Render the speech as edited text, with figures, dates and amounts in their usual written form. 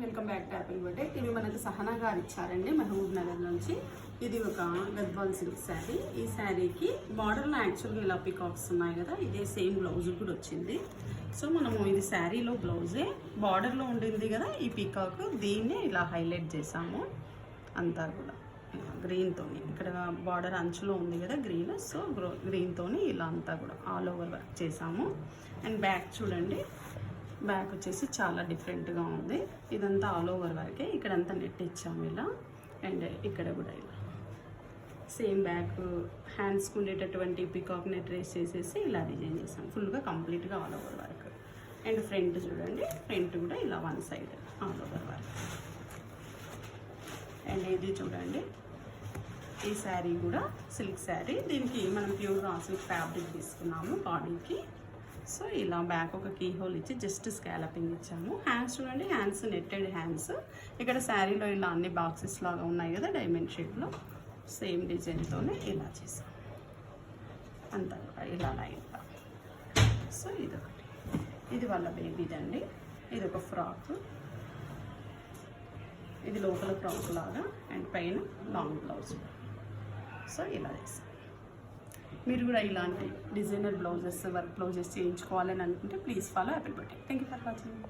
Welcome back to Apple boutique. ఇవి మనకు సహనా గారు ఇచ్చారండి మహబూబ్ నగర్ నుంచి. ఇది ఒక గద్వాల్ సిల్క్ శారీ. ఈ శారీకి బార్డర్లో యాక్చువల్గా ఇలా పికాక్స్ ఉన్నాయి కదా, ఇదే సేమ్ బ్లౌజ్ కూడా వచ్చింది. సో మనము ఇది శారీలో బ్లౌజే, బార్డర్లో ఉండింది కదా ఈ పికాక్, దీన్నే ఇలా హైలైట్ చేసాము అంతా కూడా గ్రీన్తో. ఇక్కడ బార్డర్ అంచులో ఉంది కదా గ్రీన్, సో గ్రీన్తో ఇలా అంతా కూడా ఆల్ ఓవర్ వర్క్ చేసాము. అండ్ బ్యాక్ చూడండి, బ్యాక్ వచ్చేసి చాలా డిఫరెంట్గా ఉంది. ఇదంతా ఆల్ ఓవర్ వర్కే, ఇక్కడంతా నెట్ ఇచ్చాము ఇలా. అండ్ ఇక్కడ కూడా ఇలా సేమ్ బ్యాక్ హ్యాండ్స్కి ఉండేటటువంటి పికాక్ నెట్ రేస్ చేసేసి ఇలా డిజైన్ చేసాం ఫుల్గా కంప్లీట్గా all over work. And front చూడండి, ఫ్రంట్ కూడా ఇలా one side all over work. And ఇది చూడండి, ఈ శారీ కూడా సిల్క్ శారీ. దీనికి మనం ప్యూర్ రా సిల్క్ ఫ్యాబ్రిక్ తీసుకున్నాము బాడీకి. సో ఇలా బ్యాక్ ఒక కీ హోల్ ఇచ్చి జస్ట్ స్కాలపింగ్ ఇచ్చాము. హ్యాండ్స్ చూడండి, హ్యాండ్స్ నెట్టెడ్ హ్యాండ్స్. ఇక్కడ శారీలో ఇలా అన్ని బాక్సెస్ లాగా ఉన్నాయి కదా డైమండ్ షేప్లో, సేమ్ డిజైన్తోనే ఇలా చేసాం అంతా కూడా ఇలా లైన్గా. సో ఇదొకటి, ఇది వాళ్ళ బేబీదండి. ఇది ఒక ఫ్రాక్, ఇది లోపల ఫ్రాక్ లాగా అండ్ పైన లాంగ్ బ్లౌజ్. సో ఇలా చేసాం. మీరు కూడా ఇలాంటి డిజైనర్ బ్లౌజెస్, వర్క్ బ్లౌజెస్ చేయించుకోవాలని అనుకుంటే please follow Apple boutique. Thank you for watching.